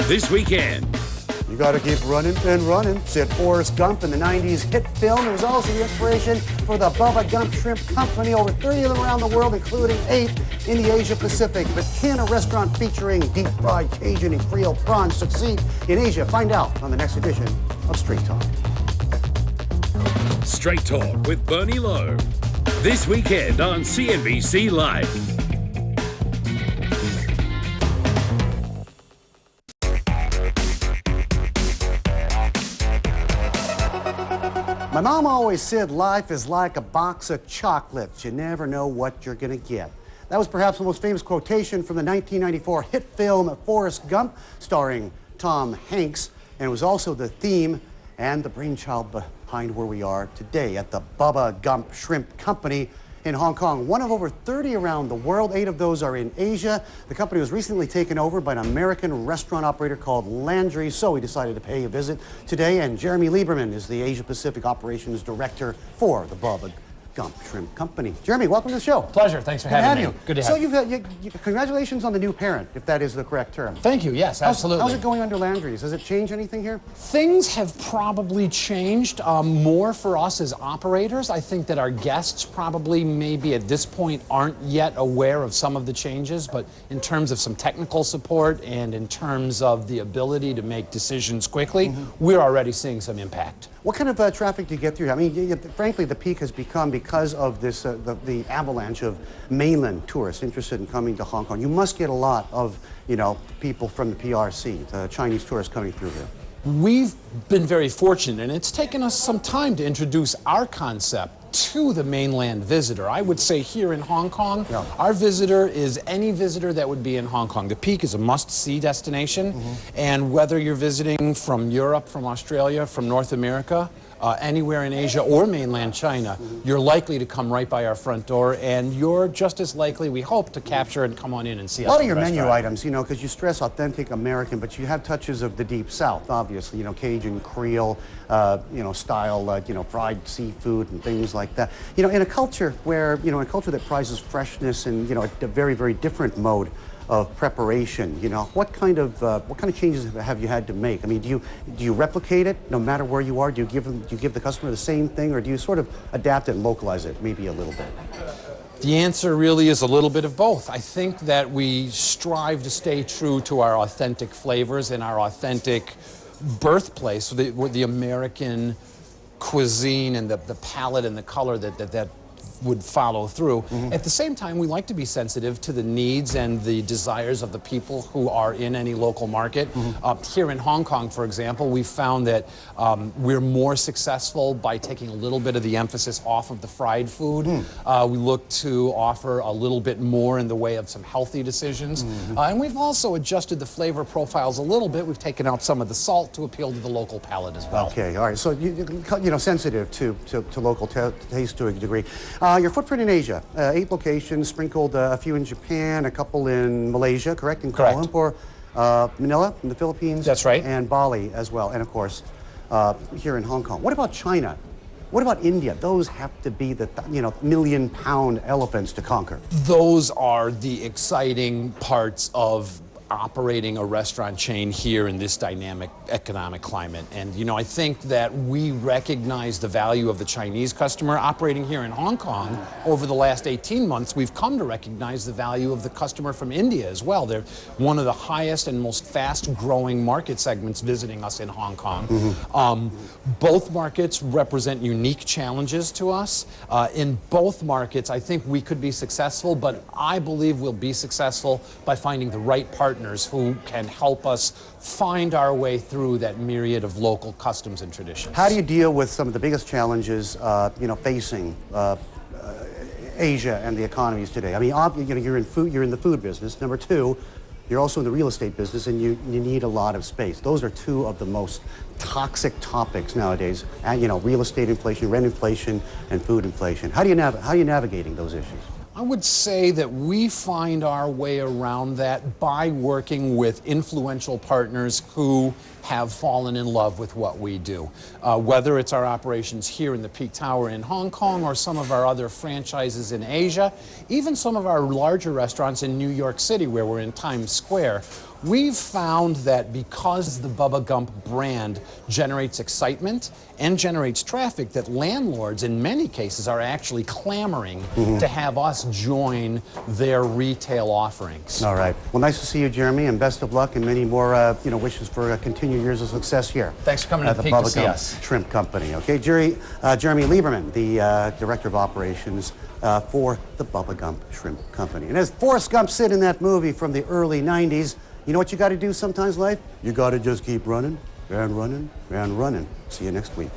This weekend. You gotta keep running and running, said Forrest Gump in the 90s hit film. It was also the inspiration for the Bubba Gump Shrimp Company, over 30 of them around the world, including 8 in the Asia Pacific. But can a restaurant featuring deep-fried Cajun and Creole prawns succeed in Asia? Find out on the next edition of Straight Talk. Straight Talk with Bernie Lowe. This weekend on CNBC Live. My mom always said life is like a box of chocolates. You never know what you're going to get. That was perhaps the most famous quotation from the 1994 hit film Forrest Gump, starring Tom Hanks, and it was also the theme and the brainchild behind where we are today at the Bubba Gump Shrimp Company in Hong Kong. One of over 30 around the world. 8 of those are in Asia. The company was recently taken over by an American restaurant operator called Landry, so we decided to pay a visit today. And Jeremy Lieberman is the Asia Pacific Operations Director for the Bubba Gump Shrimp Company. Jeremy, welcome to the show. Pleasure. Thanks for having me. Good to have you. So congratulations on the new parent, if that is the correct term. Thank you. Yes, absolutely. How's it going under Landry's? Does it change anything here? Things have probably changed more for us as operators. I think that our guests probably maybe at this point aren't yet aware of some of the changes, but in terms of some technical support and in terms of the ability to make decisions quickly, we're already seeing some impact. What kind of traffic do you get through? I mean, frankly, the peak has become because of this the avalanche of mainland tourists interested in coming to Hong Kong. You must get a lot of, people from the PRC, the Chinese tourists coming through here. We've been very fortunate, and it's taken us some time to introduce our concept to the mainland visitor. I would say here in Hong Kong, our visitor is any visitor that would be in Hong Kong. The Peak is a must-see destination, and whether you're visiting from Europe, from Australia, from North America, anywhere in Asia or mainland China, you're likely to come right by our front door, and you're just as likely, we hope, to capture and come on in and see us. A lot of your menu items, because you stress authentic American, but you have touches of the Deep South, obviously, Cajun, Creole, style, fried seafood and things like that. In a culture where, a culture that prizes freshness and, a very, very different mode of preparation, what kind of changes have you had to make? I mean, do you replicate it no matter where you are? Do you give the customer the same thing, or do you sort of adapt it and localize it maybe a little bit? The answer really is a little bit of both. I think that we strive to stay true to our authentic flavors and our authentic birthplace, the American cuisine and the palette and the color that would follow through. At the same time, we like to be sensitive to the needs and the desires of the people who are in any local market. Here in Hong Kong, for example, we found that we're more successful by taking a little bit of the emphasis off of the fried food. We look to offer a little bit more in the way of some healthy decisions. And we've also adjusted the flavor profiles a little bit. We've taken out some of the salt to appeal to the local palate as well. Okay, all right. So, sensitive to local taste to a degree. Your footprint in Asia, 8 locations, sprinkled a few in Japan, a couple in Malaysia, correct? In Kuala Lumpur, Manila in the Philippines. That's right. And Bali as well, and of course, here in Hong Kong. What about China? What about India? Those have to be the, million-pound elephants to conquer. Those are the exciting parts of operating a restaurant chain here in this dynamic economic climate. And, I think that we recognize the value of the Chinese customer operating here in Hong Kong. Over the last 18 months, we've come to recognize the value of the customer from India as well. They're one of the highest and most fast-growing market segments visiting us in Hong Kong. Both markets represent unique challenges to us. In both markets, I think we could be successful, but I believe we'll be successful by finding the right partners who can help us find our way through that myriad of local customs and traditions. How do you deal with some of the biggest challenges, facing Asia and the economies today? I mean, you're in the food business. Number 2, you're also in the real estate business, and you need a lot of space. Those are 2 of the most toxic topics nowadays. Real estate inflation, rent inflation, and food inflation. How are you navigating those issues? I would say that we find our way around that by working with influential partners who have fallen in love with what we do. Whether it's our operations here in the Peak Tower in Hong Kong or some of our other franchises in Asia, even some of our larger restaurants in New York City where we're in Times Square, we've found that because the Bubba Gump brand generates excitement and generates traffic, that landlords in many cases are actually clamoring to have us join their retail offerings. All right. Well, nice to see you, Jeremy, and best of luck and many more wishes for continued years of success here. Thanks for coming to the Peak to see us. Shrimp Company. Okay, Jeremy Lieberman, the Director of Operations for the Bubba Gump Shrimp Company. And as Forrest Gump said in that movie from the early 90s, you know what you got to do sometimes in life? You got to just keep running and running and running. See you next week.